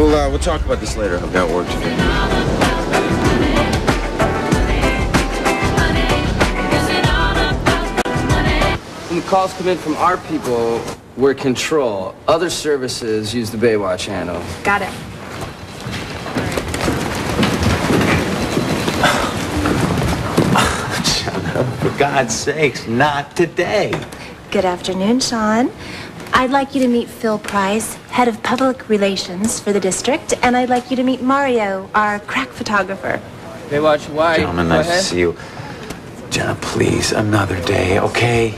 We'll talk about this later. I've got work to do. When the calls come in from our people, we're control. Other services use the Baywatch handle. Got it. Jenna, for God's sakes, not today. Good afternoon, Sean. I'd like you to meet Phil Price, head of public relations for the district, and I'd like you to meet Mario, our crack photographer. Baywatch, why? Gentlemen, nice to see you. Jenna, please, another day, okay?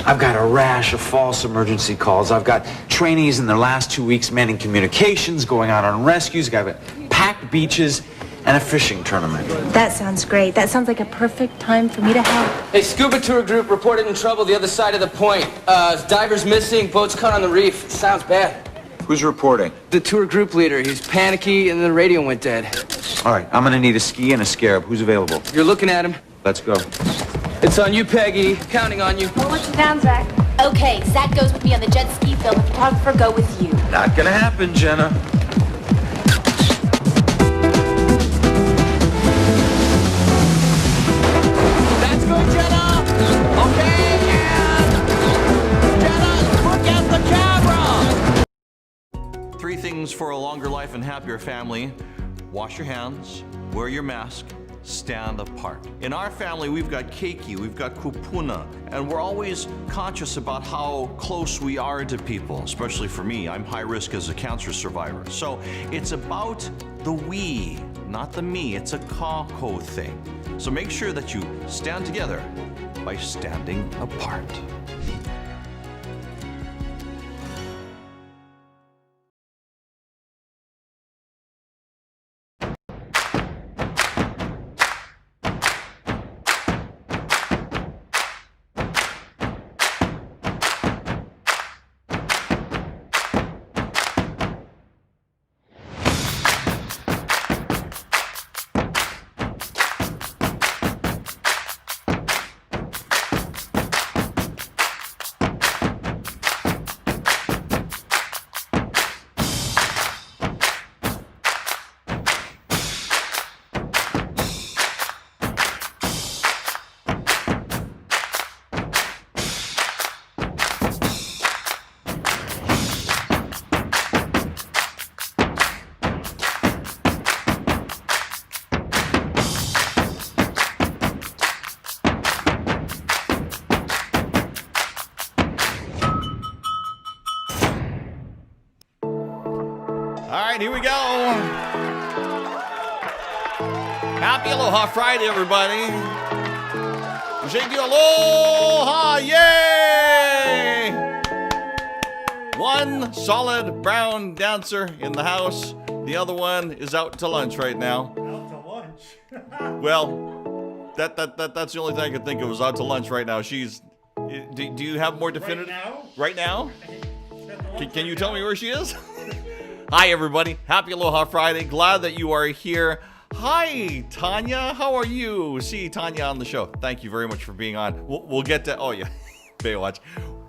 I've got a rash of false emergency calls. I've got trainees in their last 2 weeks manning communications, going out on rescues. I've got packed beaches and a fishing tournament. That sounds great. That sounds like a perfect time for me to help. Hey, scuba tour group reported in trouble the other side of the point. Divers missing, boats caught on the reef. It sounds bad. Who's reporting? The tour group leader. He's panicky and the radio went dead. All right, I'm gonna need a ski and a scarab. Who's available? You're looking at him. Let's go. It's on you, Peggy. Counting on you. Well, what's your down, Zach? Okay, Zach goes with me on the jet ski, Phil, the photographer, go with you. Not gonna happen, Jenna. Let's go, Jenna! Okay, and Jenna, look at the camera! 3 things for a longer life and happier family. Wash your hands, wear your mask, stand apart. In our family, we've got keiki, we've got kupuna, and we're always conscious about how close we are to people, especially for me. I'm high risk as a cancer survivor. So it's about the we, not the me. It's a kako thing. So make sure that you stand together by standing apart. Here we go. Happy Aloha Friday, everybody. Shake you aloha, yay! One solid brown dancer in the house. The other one is out to lunch right now. Out to lunch? Well, that's the only thing I could think of was out to lunch right now. She's. Do you have more definitive? Right Right now? now? Can you tell me where she is? Hi, everybody. Happy Aloha Friday. Glad that you are here. Hi, Tanya. How are you? See Tanya on the show. Thank you very much for being on. We'll get to... Oh, yeah. Baywatch.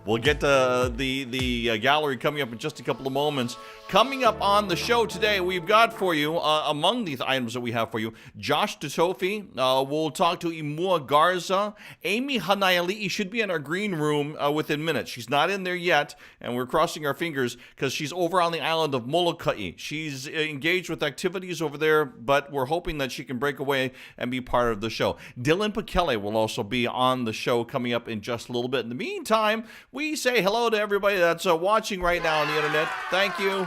We'll get to the gallery coming up in just a couple of moments. Coming up on the show today, we've got for you, among these items that we have for you, Josh Totofi. We'll talk to Imua Garza. Amy Hanaiali'i should be in our green room within minutes. She's not in there yet, and we're crossing our fingers because she's over on the island of Molokai. She's engaged with activities over there, but we're hoping that she can break away and be part of the show. Dylan Pakele will also be on the show coming up in just a little bit. In the meantime, we say hello to everybody that's watching right now on the internet. Thank you.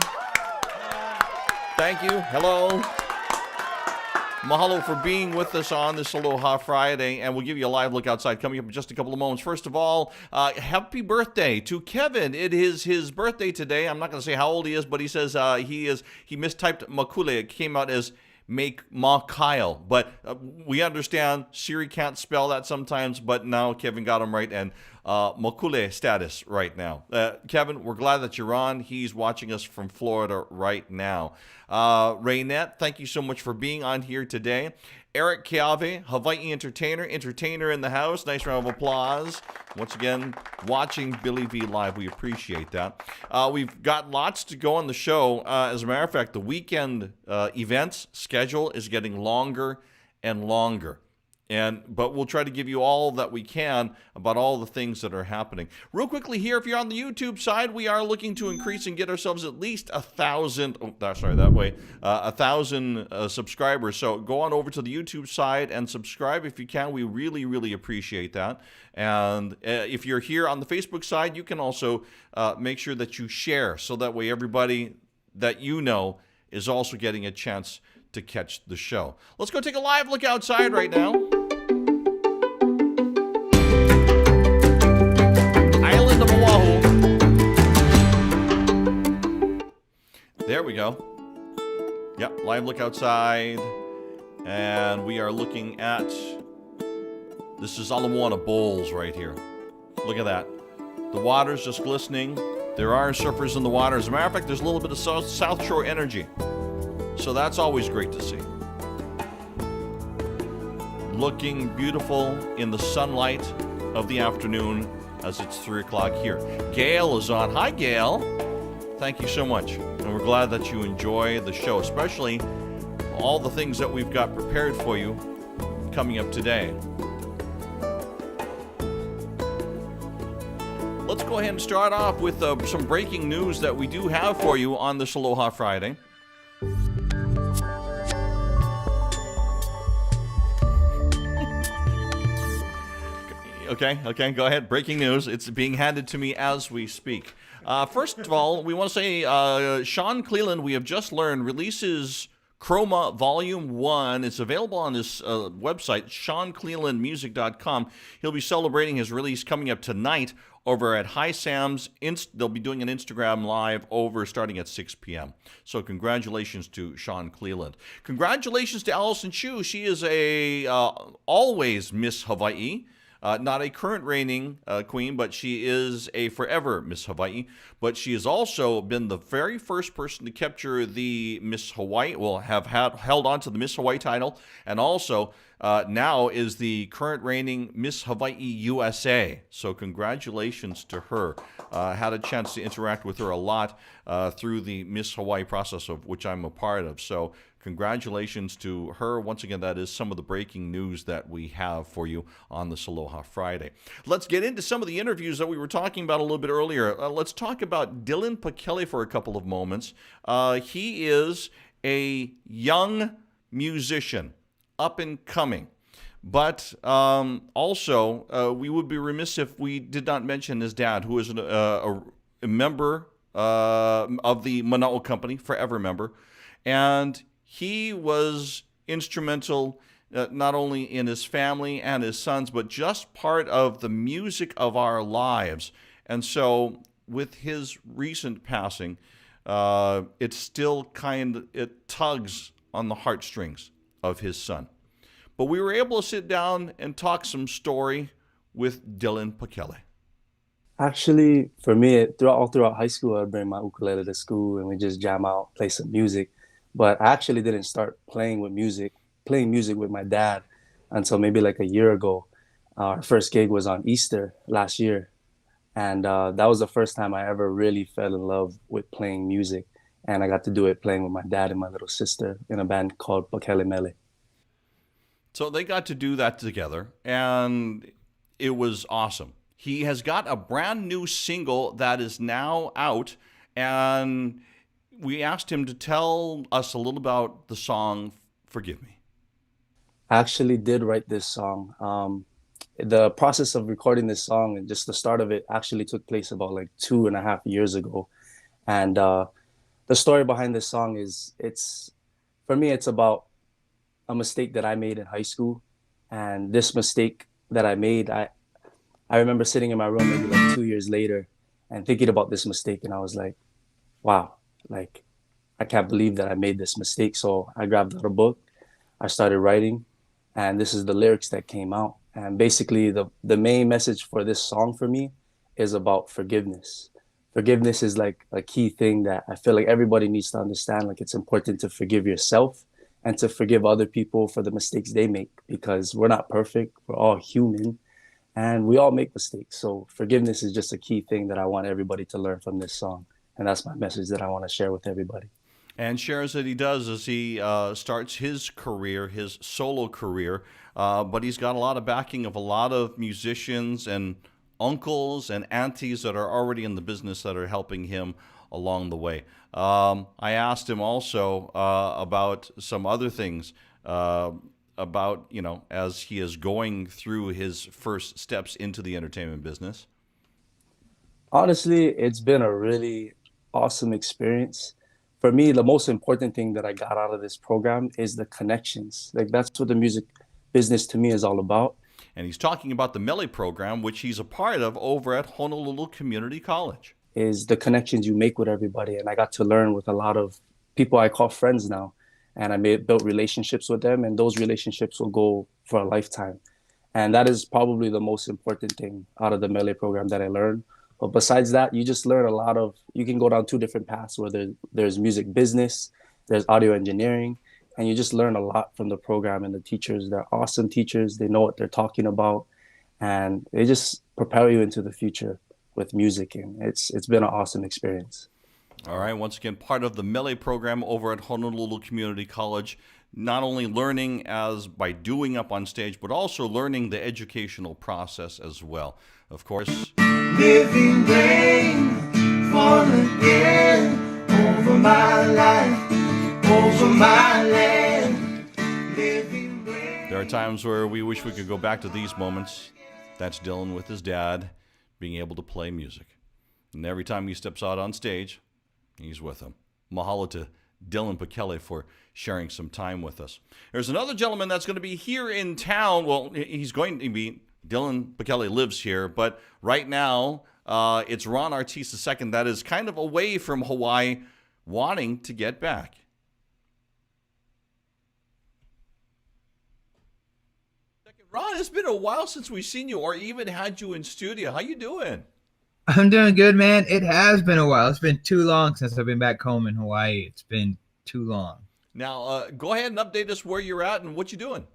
Thank you. Hello. Mahalo for being with us on this Aloha Friday, and we'll give you a live look outside coming up in just a couple of moments. First of all, happy birthday to Kevin. It is his birthday today. I'm not going to say how old he is, but he says he mistyped Makule. It came out as make Ma Kyle, but we understand Siri can't spell that sometimes, but now Kevin got him right, and Mokule status right now. Kevin, we're glad that you're on. He's watching us from Florida right now. Raynette, thank you so much for being on here today. Eric Kiave, Hawaii entertainer in the house. Nice round of applause. Once again, watching Billy V live. We appreciate that. We've got lots to go on the show. As a matter of fact, the weekend events schedule is getting longer and longer. But we'll try to give you all that we can about all the things that are happening. Real quickly here, if you're on the YouTube side, we are looking to increase and get ourselves at least 1,000. Oh, sorry, that way, 1,000 subscribers. So go on over to the YouTube side and subscribe if you can. We really, really appreciate that. And if you're here on the Facebook side, you can also make sure that you share, so that way everybody that you know is also getting a chance to catch the show. Let's go take a live look outside right now. Island of Oahu. There we go. Yep, live look outside. And we are looking at, this is Ala Moana Bowls right here. Look at that. The water's just glistening. There are surfers in the water. As a matter of fact, there's a little bit of South Shore energy. So that's always great to see. Looking beautiful in the sunlight of the afternoon as it's 3 o'clock here. Gail is on. Hi, Gail. Thank you so much. And we're glad that you enjoy the show, especially all the things that we've got prepared for you coming up today. Let's go ahead and start off with some breaking news that we do have for you on this Aloha Friday. Okay, go ahead. Breaking news. It's being handed to me as we speak. First of all, we want to say Sean Cleland, we have just learned, releases Chroma Volume 1. It's available on his website, SeanClelandMusic.com. He'll be celebrating his release coming up tonight over at Hi Sam's. They'll be doing an Instagram Live over starting at 6 p.m. So congratulations to Sean Cleland. Congratulations to Allison Chu. She is a always Miss Hawaii. Not a current reigning queen, but she is a forever Miss Hawaii. But she has also been the very first person to capture the Miss Hawaii, have held on to the Miss Hawaii title, and also now is the current reigning Miss Hawaii USA. So congratulations to her. Had a chance to interact with her a lot through the Miss Hawaii process, of which I'm a part of. So congratulations to her. Once again, that is some of the breaking news that we have for you on this Aloha Friday. Let's get into some of the interviews that we were talking about a little bit earlier. Let's talk about Dylan Pakele for a couple of moments. He is a young musician, up and coming. But also, we would be remiss if we did not mention his dad, who is a member of the Mana'o Company, forever member. And he was instrumental not only in his family and his sons, but just part of the music of our lives. And so with his recent passing, it still it tugs on the heartstrings of his son. But we were able to sit down and talk some story with Dylan Pakele. Actually, for me, all throughout high school, I'd bring my ukulele to school and we just jam out, play some music. But I actually didn't start playing music with my dad until maybe like a year ago. Our first gig was on Easter last year. And that was the first time I ever really fell in love with playing music. And I got to do it playing with my dad and my little sister in a band called Pakele Mele. So they got to do that together, and it was awesome. He has got a brand new single that is now out, and we asked him to tell us a little about the song, Forgive Me. I actually did write this song. The process of recording this song and just the start of it actually took place about like 2.5 years ago. And the story behind this song is, for me, it's about a mistake that I made in high school. And this mistake that I made, I remember sitting in my room maybe like 2 years later and thinking about this mistake. And I was like, wow, like, I can't believe that I made this mistake. So I grabbed out a book, I started writing, and this is the lyrics that came out. And basically, the main message for this song for me is about forgiveness. Forgiveness is like a key thing that I feel like everybody needs to understand. Like, it's important to forgive yourself and to forgive other people for the mistakes they make, because we're not perfect. We're all human and we all make mistakes. So forgiveness is just a key thing that I want everybody to learn from this song. And that's my message that I want to share with everybody. And shares that he does as he starts his career, his solo career. But he's got a lot of backing of a lot of musicians and uncles and aunties that are already in the business that are helping him along the way. I asked him also about some other things about, as he is going through his first steps into the entertainment business. Honestly, it's been a really awesome experience. For me, the most important thing that I got out of this program is the connections. Like, that's what the music business to me is all about. And he's talking about the Mele program, which he's a part of over at Honolulu Community College. Is the connections you make with everybody. And I got to learn with a lot of people I call friends now. And I built relationships with them, and those relationships will go for a lifetime. And that is probably the most important thing out of the Mele program that I learned. But besides that, you just learn a lot of, you can go down two different paths, where there's music business, there's audio engineering, and you just learn a lot from the program and the teachers. They're awesome teachers. They know what they're talking about, and they just propel you into the future with music. And it's been an awesome experience. All right. Once again, part of the Mele program over at Honolulu Community College, not only learning as by doing up on stage, but also learning the educational process as well. Of course, living rain, fall again over my life, over my land. Living rain. There are times where we wish we could go back to these moments. That's Dylan with his dad being able to play music. And every time he steps out on stage, he's with him. Mahalo to Dylan Bekele for sharing some time with us. There's another gentleman that's going to be here in town. Well, he's going to be, Dylan Bekele lives here, but right now it's Ron Artis II that is kind of away from Hawaii, wanting to get back. Ron, it's been a while since we've seen you or even had you in studio. How you doing? I'm doing good, man. It has been a while. It's been too long since I've been back home in Hawaii. It's been too long. Now, go ahead and update us where you're at and what you're doing.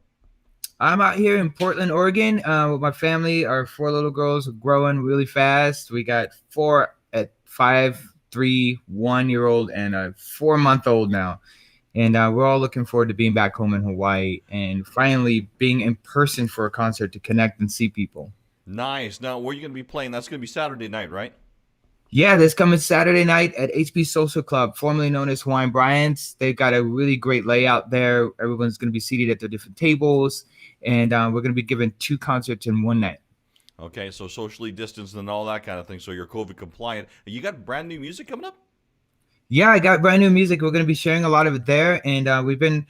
I'm out here in Portland, Oregon, with my family. Our 4 little girls are growing really fast. We got 4 at 5, 3, 1-year-old, and a 4-month-old now. And we're all looking forward to being back home in Hawaii and finally being in person for a concert to connect and see people. Nice. Now, where are you going to be playing? That's going to be Saturday night, right? Yeah, this coming Saturday night at HB Social Club, formerly known as Hawaiian Bryant's. They've got a really great layout there. Everyone's going to be seated at their different tables, and we're going to be giving 2 concerts in one night. Okay, so socially distanced and all that kind of thing, so you're COVID compliant. You got brand new music coming up? Yeah, I got brand new music. We're going to be sharing a lot of it there, and we've been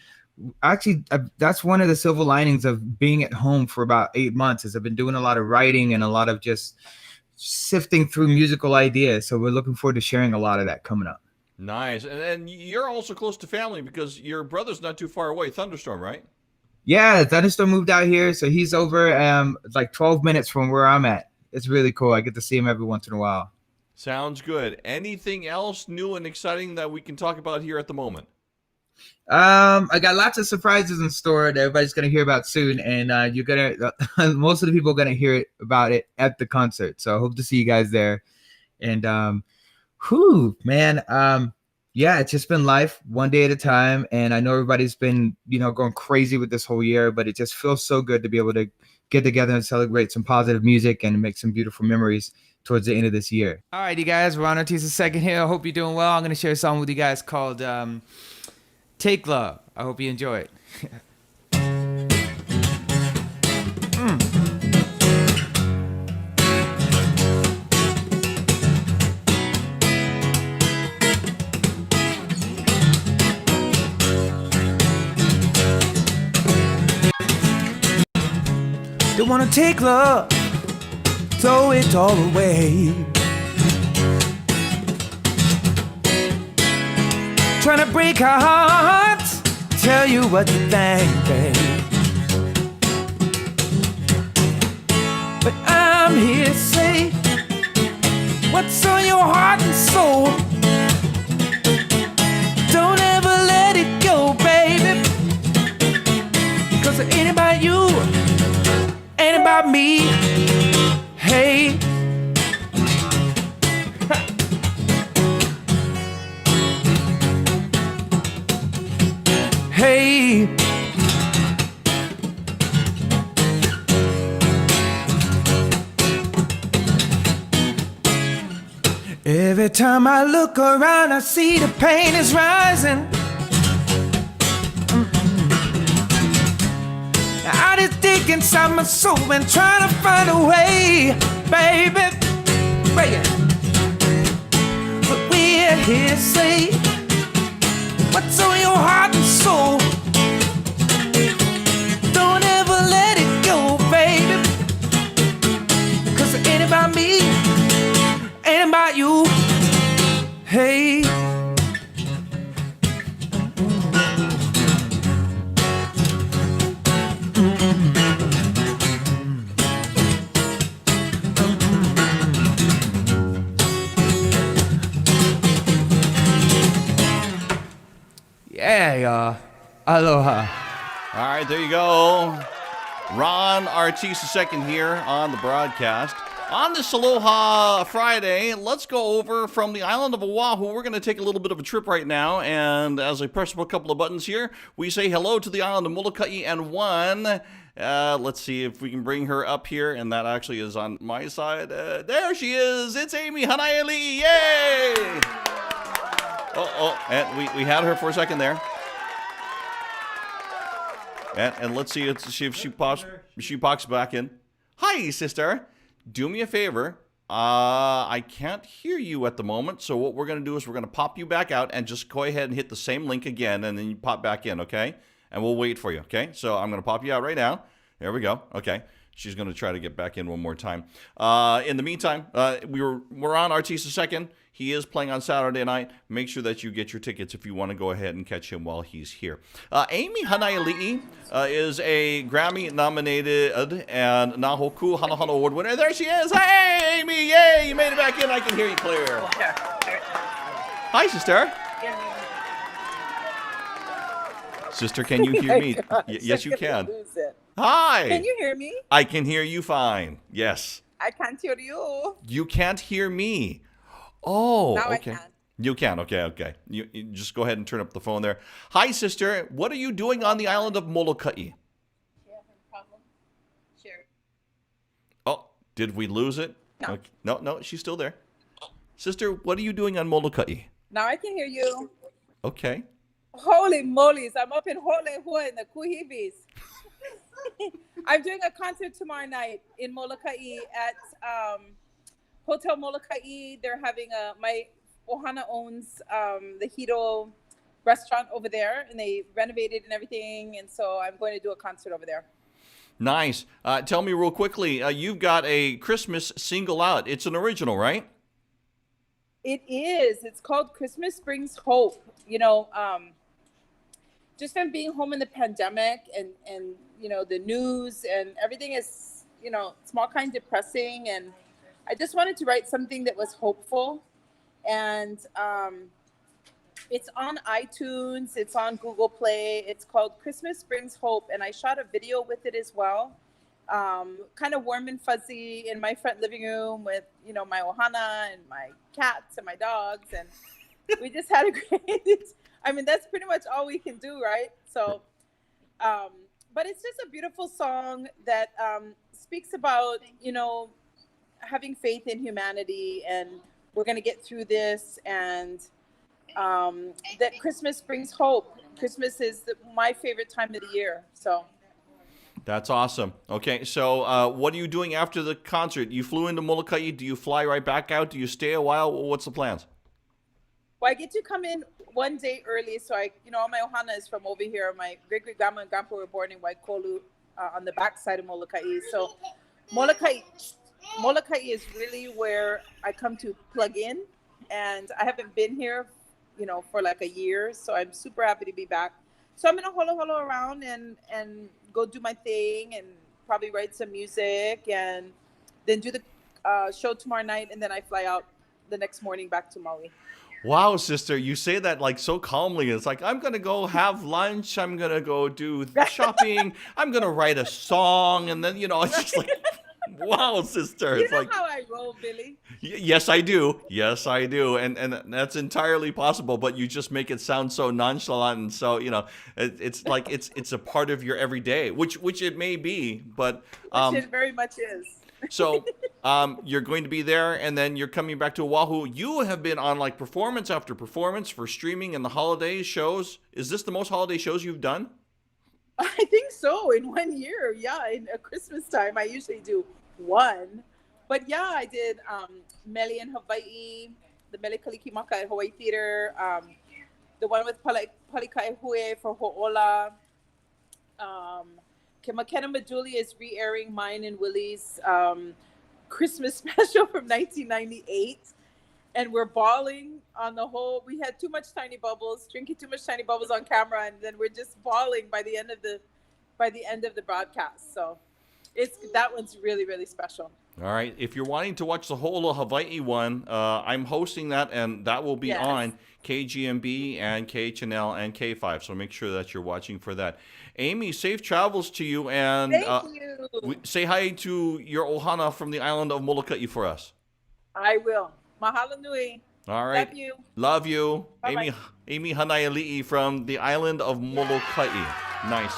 actually that's one of the silver linings of being at home for about 8 months is I've been doing a lot of writing and a lot of just sifting through musical ideas. So we're looking forward to sharing a lot of that coming up. Nice. And you're also close to family because your brother's not too far away. Thunderstorm, right? Yeah, Thunderstorm moved out here, so he's over like 12 minutes from where I'm at. It's really cool. I get to see him every once in a while. Sounds good. Anything else new and exciting that we can talk about here at the moment? I got lots of surprises in store that everybody's gonna hear about soon, and you're gonna most of the people are gonna hear about it at the concert. So I hope to see you guys there. And yeah, it's just been life one day at a time, and I know everybody's been going crazy with this whole year, but it just feels so good to be able to get together and celebrate some positive music and make some beautiful memories towards the end of this year. All right, you guys, Ron Artis II here. I hope you're doing well. I'm gonna share a song with you guys called Take Love. I hope you enjoy it. They wanna take love, throw it all away. Trying to break our hearts, tell you what you think, babe. I'm here, say what's on your heart and soul. Don't ever let it go, baby, 'cause it ain't about you, ain't about me. Hey, hey. Every time I look around, I see the pain is rising. I just dig inside my soul and trying to find a way, baby. But we're here, say what's on your heart and soul. Don't ever let it go, baby, 'cause it ain't about me, ain't about you. Hey. Yeah, y'all. Aloha. All right, there you go. Ron Artista II here on the broadcast. On this Aloha Friday, let's go over from the island of Oahu. We're going to take a little bit of a trip right now, and as I press a couple of buttons here, we say hello to the island of Molokai and one. Let's see if we can bring her up here, and that actually is on my side. There she is. It's Amy Hanaiali. Yay! And we had her for a second there. And let's see if she pops back in. Hi, sister. Do me a favor. I can't hear you at the moment, so what we're going to do is we're going to pop you back out and just go ahead and hit the same link again, and then you pop back in, okay? And we'll wait for you, okay? So I'm going to pop you out right now. There we go. Okay. She's going to try to get back in one more time. In the meantime, we're on Artista II. He is playing on Saturday night. Make sure that you get your tickets if you want to go ahead and catch him while he's here. Amy Hanaiali'i is a Grammy-nominated and Nahoku Holoholo Award winner. There she is. Hey, Amy. Yay, you made it back in. I can hear you clear. Hi, sister. Sister, can you hear me? Yes, you can. Hi. Can you hear me? I can hear you fine. Yes. I can't hear you. You can't hear me. Oh, now okay. I can. You can. Okay. You just go ahead and turn up the phone there. Hi, sister. What are you doing on the island of Molokai? Sure. Oh, did we lose it? No. Okay. No, she's still there. Sister, what are you doing on Molokai? Now I can hear you. Okay. Holy mollies. I'm up in Holoholo in the Kuhibis. I'm doing a concert tomorrow night in Molokai at Hotel Molokai. They're having my Ohana owns the Hito restaurant over there, and they renovated and everything, and so I'm going to do a concert over there. Nice. Tell me real quickly, you've got a Christmas single out. It's an original, right? It is. It's called Christmas Brings Hope. You know, just from being home in the pandemic and you know, the news and everything is, you know, small kind of depressing, and I just wanted to write something that was hopeful. And it's on iTunes, it's on Google Play. It's called Christmas Brings Hope, and I shot a video with it as well. Kind of warm and fuzzy in my front living room with, you know, my ohana and my cats and my dogs, and we just had a great, I mean, that's pretty much all we can do, right? So, but it's just a beautiful song that speaks about, you know, having faith in humanity, and we're going to get through this, and that Christmas brings hope. Christmas is my favorite time of the year, so. That's awesome. Okay, so what are you doing after the concert? You flew into Molokai. Do you fly right back out? Do you stay a while? What's the plans? Well, I get to come in one day early, so you know, all my ohana is from over here. My great-great-grandma and grandpa were born in Waikolu on the backside of Molokai. So Molokai is really where I come to plug in, and I haven't been here, you know, for like a year, so I'm super happy to be back. So I'm gonna holoholo around and go do my thing and probably write some music and then do the show tomorrow night, and then I fly out the next morning back to Maui. Wow, sister, you say that like so calmly. It's like, I'm going to go have lunch. I'm going to go do shopping. I'm going to write a song. And then, it's just like, wow, sister. You It's know like, how I roll, Billy. yes, I do. Yes, I do. And that's entirely possible. But you just make it sound so nonchalant. And so, it's like it's a part of your everyday, which it may be. But Which it very much is. so you're going to be there, and then you're coming back to Oahu. You have been on like performance after performance for streaming and the holiday shows. Is this the most holiday shows you've done? I think so. In 1 year, yeah. In a Christmas time, I usually do one. But yeah, I did Meli in Hawaii, the Meli Kalikimaka at Hawaii Theater, the one with Palikaihue for Ho'ola. McKenna Majuli is re-airing mine and Willie's Christmas special from 1998. And we're bawling on the whole. We had too much Tiny Bubbles, drinking too much Tiny Bubbles on camera, and then we're just bawling by the end of the broadcast. So that one's really, really special. All right. If you're wanting to watch the Holoholo Hawaii one, I'm hosting that, and that will be on KGMB and KHNL and K5. So make sure that you're watching for that. Amy, safe travels to you, and Thank you. Say hi to your ohana from the island of Molokai for us. I will. Mahalo nui. All right. Love you. Love you. Bye-bye. Amy Hanaiali'i from the island of Molokai. Nice.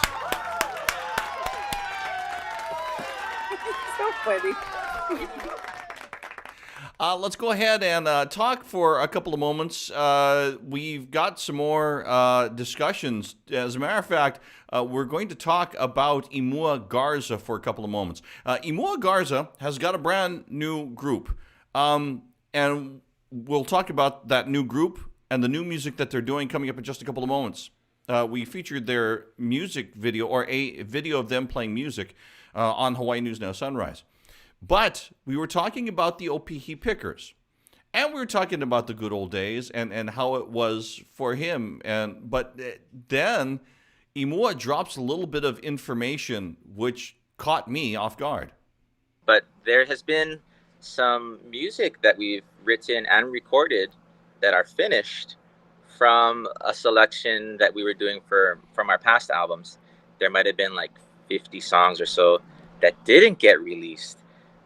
So funny. Let's go ahead and talk for a couple of moments. We've got some more discussions. As a matter of fact, we're going to talk about Imua Garza for a couple of moments. Imua Garza has got a brand new group. And we'll talk about that new group and the new music that they're doing coming up in just a couple of moments. We featured their music video, or a video of them playing music, on Hawaii News Now Sunrise. But we were talking about the Opihi Pickers. And we were talking about the good old days and how it was for him. But then Imua drops a little bit of information which caught me off guard. But there has been some music that we've written and recorded that are finished from a selection that we were doing from our past albums. There might have been like 50 songs or so that didn't get released.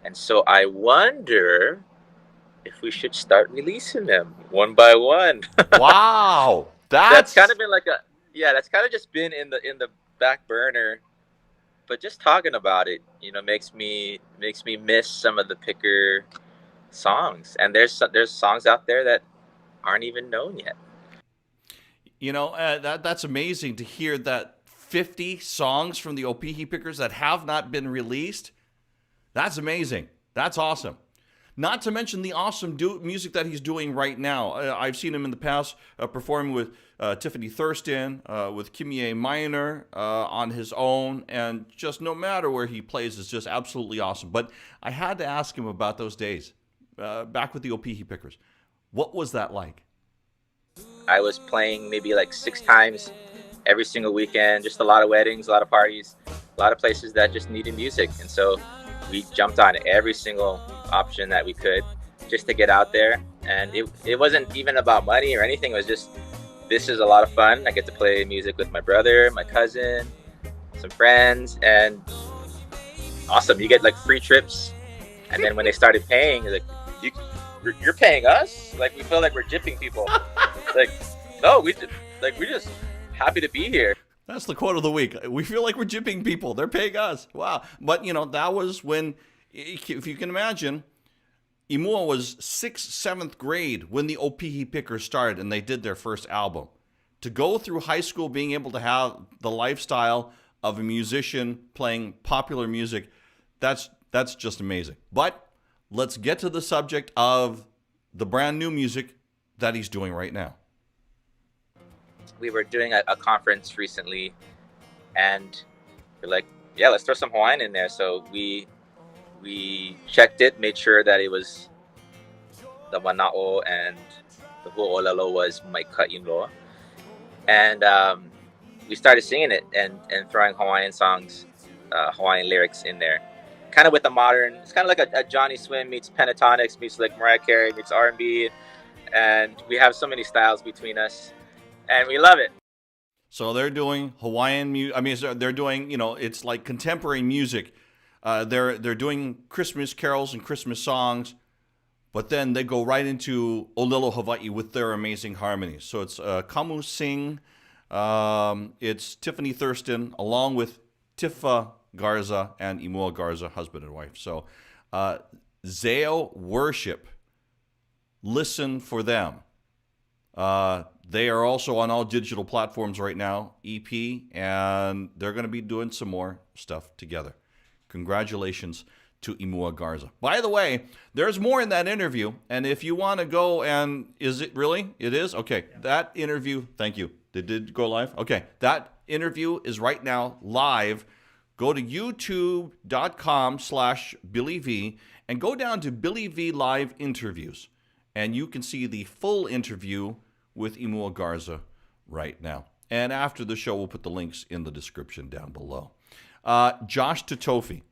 And so I wonder if we should start releasing them one by one. Wow. That's kind of been like that's kind of just been in the back burner. But just talking about it, makes me miss some of the Picker songs. And there's songs out there that aren't even known yet. That's amazing to hear that 50 songs from the Opihi Pickers that have not been released. That's amazing. That's awesome. Not to mention the awesome music that he's doing right now. I've seen him in the past performing with Tiffany Thurston, with Kimie Minor on his own, and just no matter where he plays, it's just absolutely awesome. But I had to ask him about those days back with the Opihi Pickers. What was that like? I was playing maybe like 6 times every single weekend, just a lot of weddings, a lot of parties, a lot of places that just needed music. And so we jumped on every single option that we could just to get out there. And it wasn't even about money or anything. It was just, this is a lot of fun. I get to play music with my brother, my cousin, some friends, and awesome. You get like free trips. And then when they started paying, like, you're paying us? Like, we feel like we're gypping people. Like, no, we're just happy to be here. That's the quote of the week. We feel like we're gypping people. They're paying us. Wow. But, that was when, if you can imagine, Imua was 6th, 7th grade when the Opihi Pickers started and they did their first album. To go through high school being able to have the lifestyle of a musician playing popular music, that's just amazing. But let's get to the subject of the brand new music that he's doing right now. We were doing a conference recently, and we're like, yeah, let's throw some Hawaiian in there. So we checked it, made sure that it was the Mana'o and the Ho'olelo was my ka'inoa. And we started singing it and throwing Hawaiian songs, Hawaiian lyrics in there. kind of with the modern. It's kind of like a Johnny Swim meets Pentatonics meets like Mariah Carey meets R&B, and we have so many styles between us, and we love it. So they're doing Hawaiian music. I mean, they're doing, it's like contemporary music. They're doing Christmas carols and Christmas songs, but then they go right into Olelo Hawaii with their amazing harmonies. So it's Kamu Singh, it's Tiffany Thurston, along with Tifa Garza and Imua Garza, husband and wife. So Zao Worship, listen for them. They are also on all digital platforms right now, EP, and they're going to be doing some more stuff together. Congratulations to Imua Garza. By the way, there's more in that interview, and if you want to go and, is it really? It is? Okay, that interview, thank you. Did it go live? Okay, that interview is right now live. Go to youtube.com/BillyV and go down to Billy V Live Interviews, and you can see the full interview with Imua Garza right now. And after the show, we'll put the links in the description down below. Josh Totofi,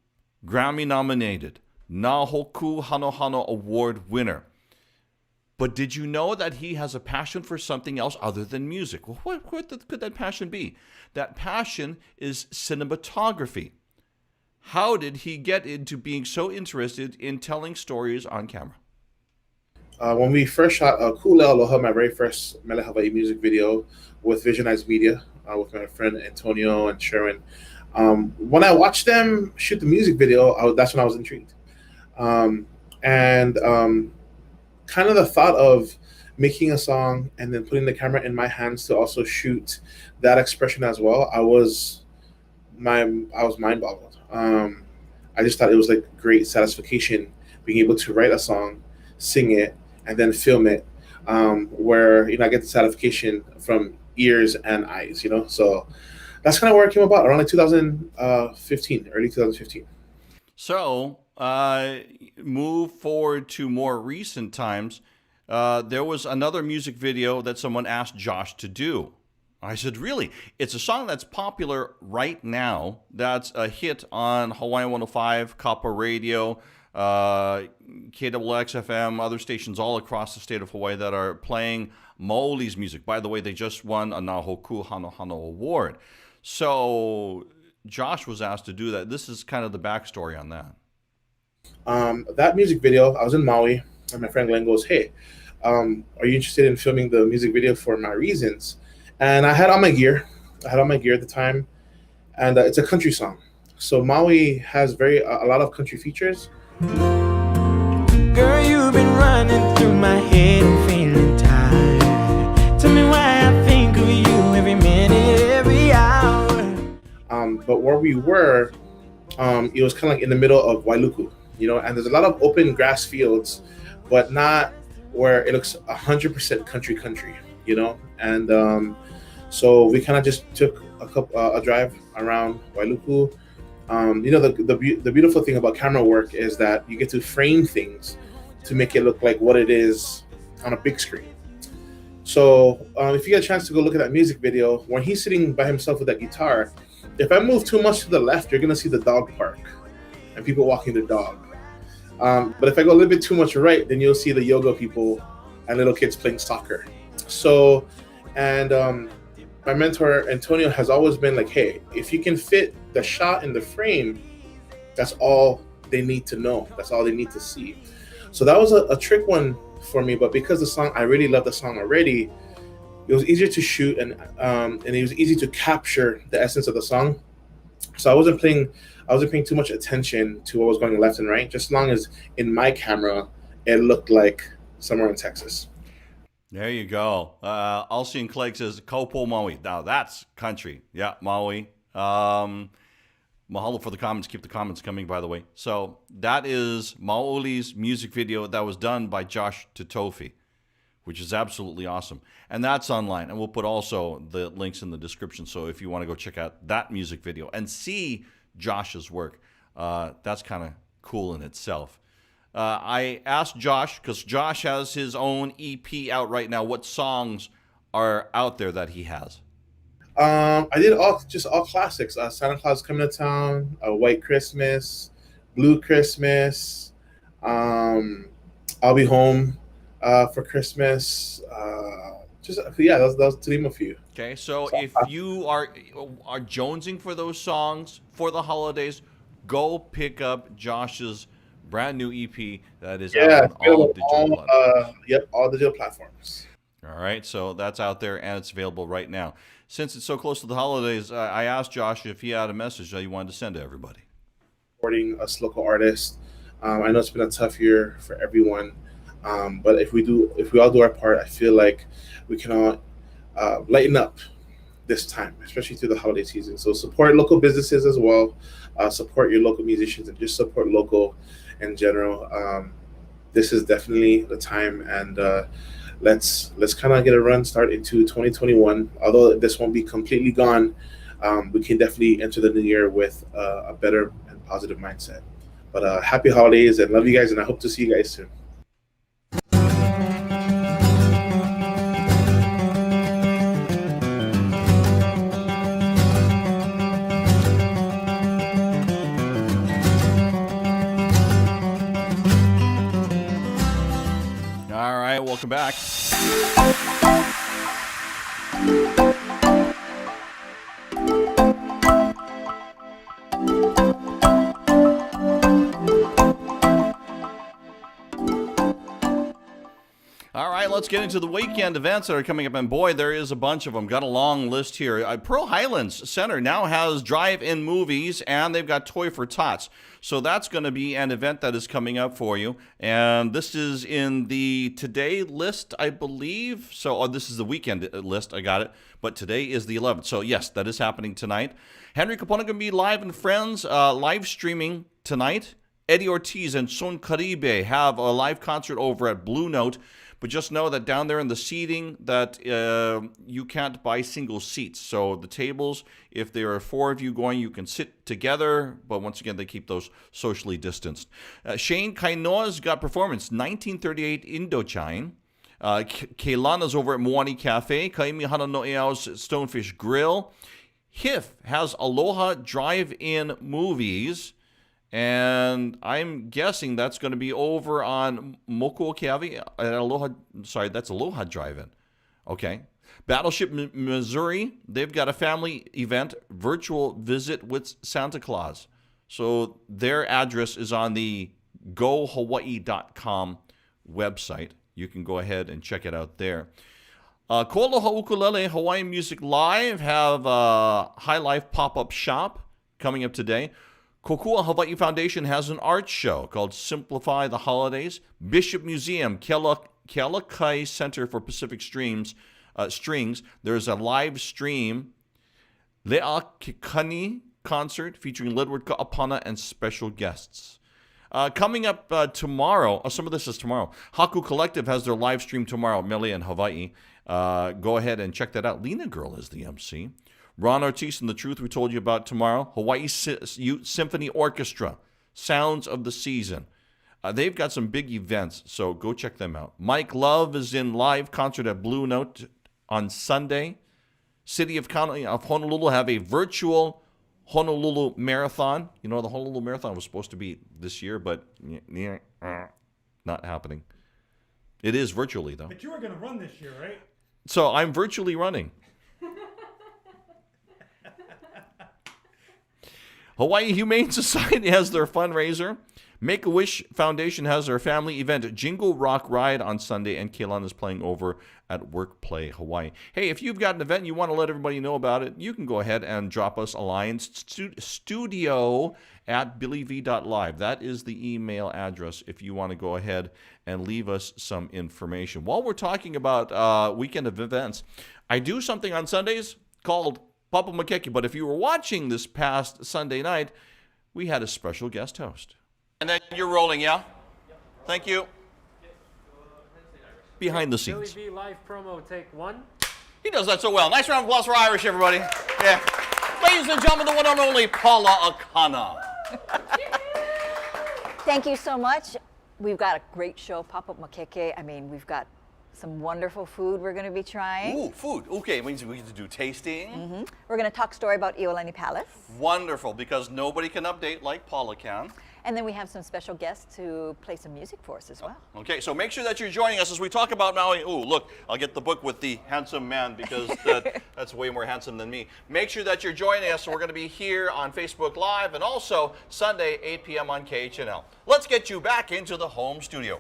Grammy-nominated, Nahoku Hanohano Award winner. But did you know that he has a passion for something else other than music? Well, what could that passion be? That passion is cinematography. How did he get into being so interested in telling stories on camera? When we first shot Kule Aloha, my very first Mele Hawaii music video with Visionized Media, with my friend Antonio and Sharon, when I watched them shoot the music video, that's when I was intrigued. Kind of the thought of making a song and then putting the camera in my hands to also shoot that expression as well, I was mind boggled. I just thought it was like great satisfaction being able to write a song, sing it, and then film it, where I get the satisfaction from ears and eyes. So that's kind of where it came about, around 2015, early 2015. So move forward to more recent times. There was another music video that someone asked Josh to do. I said, really? It's a song that's popular right now. That's a hit on Hawaii 105, Kappa Radio, KWX-FM, other stations all across the state of Hawaii that are playing Maoli's music. By the way, they just won a Nahoku Hanohano Award. So Josh was asked to do that. This is kind of the backstory on that. That music video, I was in Maui, and my friend Glenn goes, hey, are you interested in filming the music video for My Reasons? And I had all my gear. at the time, and it's a country song. So Maui has a lot of country features. Girl, you've been running through my head and feeling tired. Tell me why I think of you every minute, every hour. But where we were, it was kind of like in the middle of Wailuku, and there's a lot of open grass fields, but not where it looks 100% country, and so we kind of just took a drive around Wailuku. The beautiful thing about camera work is that you get to frame things to make it look like what it is on a big screen. So if you get a chance to go look at that music video, when he's sitting by himself with that guitar, if I move too much to the left, you're gonna see the dog park and people walking their dog. But if I go a little bit too much right, then you'll see the yoga people and little kids playing soccer. So, and my mentor, Antonio, has always been like, hey, if you can fit the shot in the frame, that's all they need to know. That's all they need to see. So that was a trick one for me, but because the song, I really love the song already, it was easier to shoot and it was easy to capture the essence of the song. So I wasn't paying too much attention to what was going left and right, just as long as in my camera, it looked like somewhere in Texas. There you go. Alcine Clegg says, Kaupo Maui. Now that's country. Yeah, Maui. Mahalo for the comments. Keep the comments coming, by the way. So that is Maoli's music video that was done by Josh Totofi, which is absolutely awesome. And that's online. And we'll put also the links in the description. So if you want to go check out that music video and see Josh's work, that's kind of cool in itself. I asked Josh, because Josh has his own EP out right now, what songs are out there that he has? I did all classics. Santa Claus Coming to Town, White Christmas, Blue Christmas. I'll be home for Christmas. Just yeah, that's to name a few. Okay, so if you are jonesing for those songs for the holidays, go pick up Josh's brand new EP that is out on all digital platforms. Yep, all digital platforms. All right, so that's out there and it's available right now. Since it's so close to the holidays, I asked Josh if he had a message that he wanted to send to everybody. Supporting us local artists. I know it's been a tough year for everyone, but if we all do our part, I feel like we can all lighten up this time, especially through the holiday season. So support local businesses as well. Support your local musicians and just support local in general. This is definitely the time, and let's kind of get a run start into 2021. Although this won't be completely gone, we can definitely enter the new year with a better and positive mindset. But happy holidays and love you guys, and I hope to see you guys soon. All right, welcome back. All right, let's get into the weekend events that are coming up. And boy, there is a bunch of them. Got a long list here. Pearl Highlands Center now has drive-in movies, and they've got Toy for Tots. So that's going to be an event that is coming up for you. And this is in the today list, I believe. So this is the weekend list. I got it. But today is the 11th. So yes, that is happening tonight. Henry Capone going to be live and friends, live streaming tonight. Eddie Ortiz and Son Caribe have a live concert over at Blue Note. But just know that down there in the seating that you can't buy single seats. So the tables, if there are 4 of you going, you can sit together. But once again, they keep those socially distanced. Shane Kainoa's got performance, 1938 Indochine. Keilana's over at Moani Cafe. Kaimi Hananoeao's Stonefish Grill. HIF has Aloha Drive-In Movies. And I'm guessing that's going to be over on Mokuokeawe at Aloha. Sorry, that's Aloha Drive-In. Okay. Battleship Missouri, they've got a family event, virtual visit with Santa Claus. So their address is on the gohawaii.com website. You can go ahead and check it out there. Koaloha Ukulele Hawaiian Music Live have a High Life pop-up shop coming up today. Kokua Hawaii Foundation has an art show called Simplify the Holidays. Bishop Museum, Kealakai Center for Pacific Strings, there's a live stream Le'akikani concert featuring Ledward Ka'apana and special guests. Coming up tomorrow, some of this is tomorrow, Haku Collective has their live stream tomorrow, Mele in Hawaii. Go ahead and check that out. Lena Girl is the MC. Ron Ortiz and the Truth we told you about tomorrow. Hawaii Symphony Orchestra, Sounds of the Season. They've got some big events, so go check them out. Mike Love is in live concert at Blue Note on Sunday. City of Honolulu have a virtual Honolulu Marathon. You know, the Honolulu Marathon was supposed to be this year, but not happening. It is virtually, though. But you were going to run this year, right? So I'm virtually running. Hawaii Humane Society has their fundraiser. Make-A-Wish Foundation has their family event, Jingle Rock Ride, on Sunday, and Kailan is playing over at Work Play Hawaii. Hey, if you've got an event and you want to let everybody know about it, you can go ahead and drop us a line, studio@billyv.live. That is the email address if you want to go ahead and leave us some information. While we're talking about weekend of events, I do something on Sundays called Papa Makeki, but if you were watching this past Sunday night, we had a special guest host. And then you're rolling, yeah? Thank you. Behind the scenes. Billy V live promo, take 1. He does that so well. Nice round of applause for Irish, everybody. Yeah. Ladies and gentlemen, the one and only Paula Akana. Thank you so much. We've got a great show, Pop-Up Makeke. I mean, we've got some wonderful food we're going to be trying. Ooh, food. Okay, it means we get to do tasting. We're going to talk story about Iolani Palace. Wonderful, because nobody can update like Paula can. And then we have some special guests to play some music for us as well. Okay, so make sure that you're joining us as we talk about Maui. Ooh, look, I'll get the book with the handsome man because that's way more handsome than me. Make sure that you're joining us. We're going to be here on Facebook Live and also Sunday, 8 p.m. on KHNL. Let's get you back into the home studio.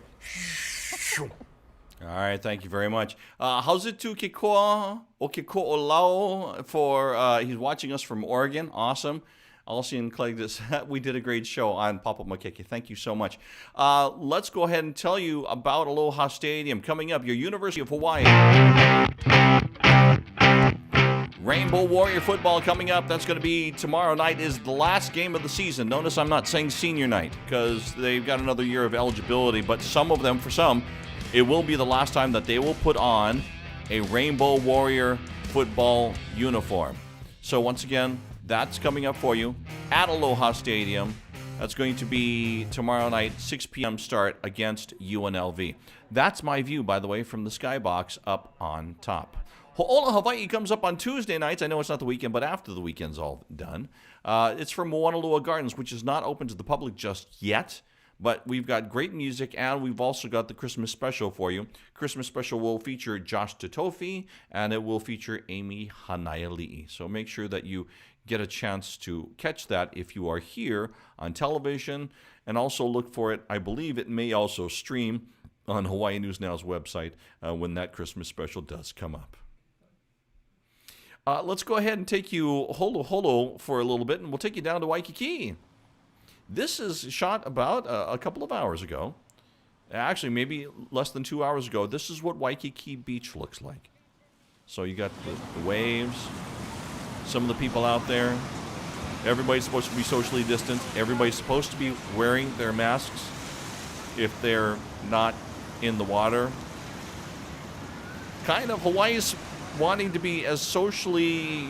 All right, thank you very much. How's it to Kikoa o Kiko'olau for, he's watching us from Oregon. Awesome. Alcy and Clegg, we did a great show on Papa Makeke. Thank you so much. Let's go ahead and tell you about Aloha Stadium. Coming up, your University of Hawaii. Rainbow Warrior football coming up. That's going to be tomorrow night is the last game of the season. Notice I'm not saying senior night because they've got another year of eligibility, but some of them, for some, it will be the last time that they will put on a Rainbow Warrior football uniform. So once again, that's coming up for you at Aloha Stadium. That's going to be tomorrow night, 6 p.m. start against UNLV. That's my view, by the way, from the skybox up on top. Ho'ola Hawaii comes up on Tuesday nights. I know it's not the weekend, but after the weekend's all done. It's from Honolulu Gardens, which is not open to the public just yet. But we've got great music, and we've also got the Christmas special for you. Christmas special will feature Josh Tatofi, and it will feature Amy Hanaiali'i. So make sure that you get a chance to catch that if you are here on television, and also look for it. I believe it may also stream on Hawaii News Now's website when that Christmas special does come up. Let's go ahead and take you Holoholo for a little bit, and we'll take you down to Waikiki. This is shot about a couple of hours ago. Actually, maybe less than 2 hours ago. This is what Waikiki Beach looks like. So you got the waves, some of the people out there. Everybody's supposed to be socially distant. Everybody's supposed to be wearing their masks if they're not in the water. Kind of Hawaii's wanting to be as socially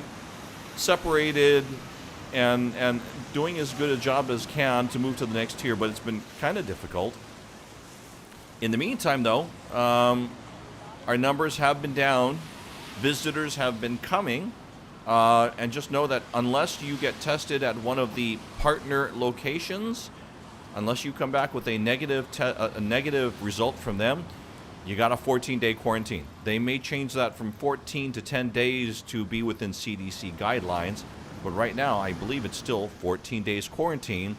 separated and doing as good a job as can to move to the next tier, but it's been kind of difficult. In the meantime, though, our numbers have been down. Visitors have been coming. And just know that unless you get tested at one of the partner locations, unless you come back with a negative result from them, you got a 14-day quarantine. They may change that from 14 to 10 days to be within CDC guidelines. But right now, I believe it's still 14 days quarantine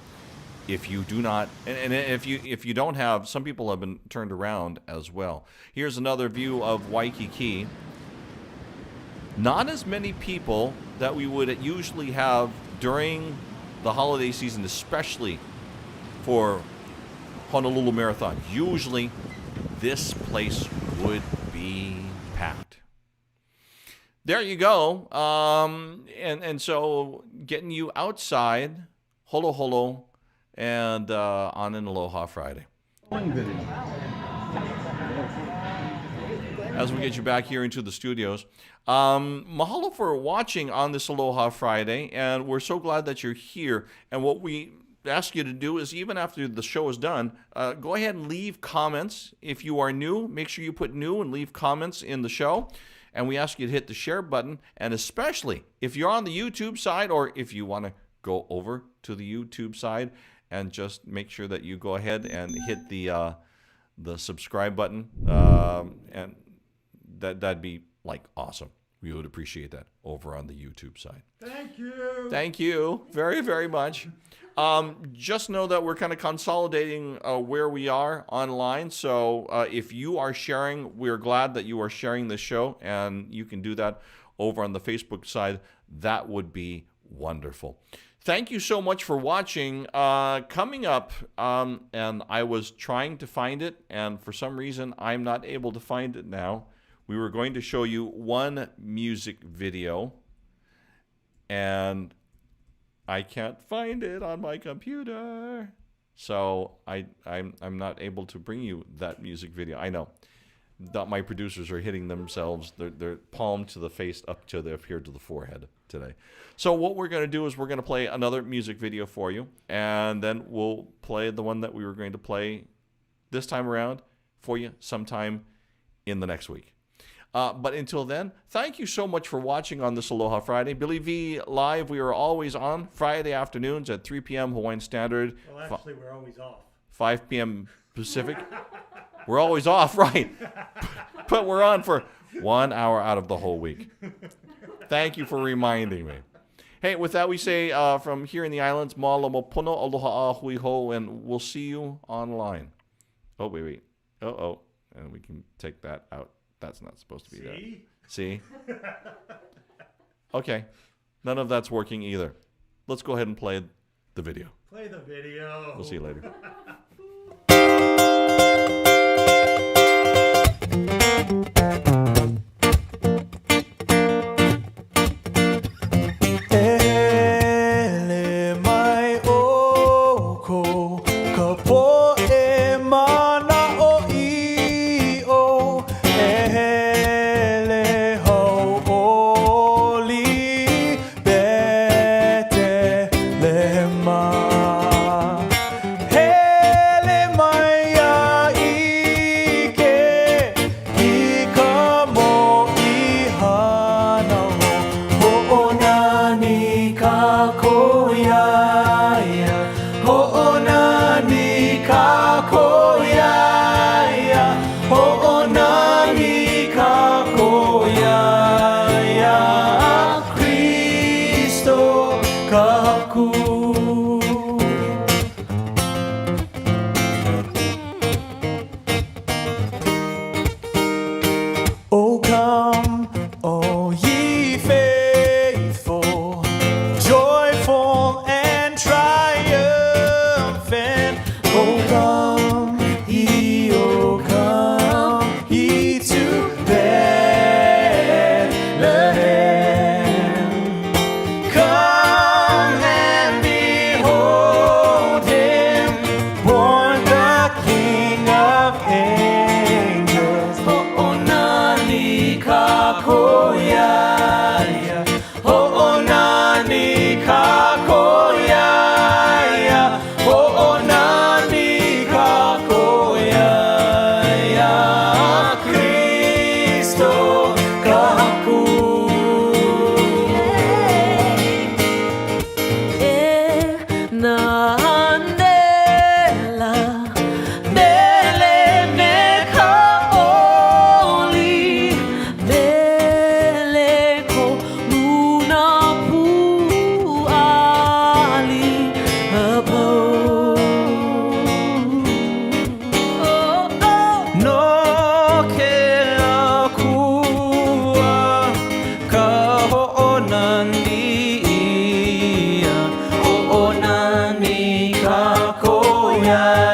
if you do not, and if you don't have, some people have been turned around as well. Here's another view of Waikiki. Not as many people that we would usually have during the holiday season, especially for Honolulu Marathon. Usually, this place would be packed. There you go. And so getting you outside, Holoholo, and on an Aloha Friday. As we get you back here into the studios. Mahalo for watching on this Aloha Friday, and we're so glad that you're here. And what we ask you to do is, even after the show is done, go ahead and leave comments. If you are new, make sure you put new and leave comments in the show. And we ask you to hit the share button. And especially if you're on the YouTube side, or if you want to go over to the YouTube side, and just make sure that you go ahead and hit the subscribe button. And that'd be like awesome. We would appreciate that over on the YouTube side. Thank you. Thank you very, very much. Just know that we're kind of consolidating where we are online. So if you are sharing, we're glad that you are sharing the show, and you can do that over on the Facebook side. That would be wonderful. Thank you so much for watching. Coming up, and I was trying to find it, and for some reason I'm not able to find it now. We were going to show you one music video, and I can't find it on my computer. So I'm not able to bring you that music video. I know that my producers are hitting themselves, their palm to the face, up here to the forehead today. So what we're going to do is we're going to play another music video for you, and then we'll play the one that we were going to play this time around for you sometime in the next week. But until then, thank you so much for watching on this Aloha Friday. Billy V Live, we are always on Friday afternoons at 3 p.m. Hawaiian Standard. Well, actually, we're always off. 5 p.m. Pacific. We're always off, right? But we're on for 1 hour out of the whole week. Thank you for reminding me. Hey, with that, we say from here in the islands, Mahalo mo pono, aloha a hui ho, and we'll see you online. Oh, wait. Oh. And we can take that out. That's not supposed to be there. See? Okay. None of that's working either. Let's go ahead and play the video. Play the video. We'll see you later. Ele mai oko ka po'e mana o i'o ele hau'oli Betelema Hele mai a ike I ka mo'i hana ho'onani ka koiaia ho'onani ka koiaia ho'onani ka koiaia Kristo ka haku Oh come, oh ye faithful, joyful and triumphant. Oh come, ye to Bethlehem. Come and behold him, born the King of angels. Ho'onani ka koiaia, ho'onani ka koiaia, ho'onani ka koiaia, Kristo ka haku. Nandela Bele me ka oli Bele ko luna pu ali apo No ke la kua ka ho'onani ia ho'onani ka koiaia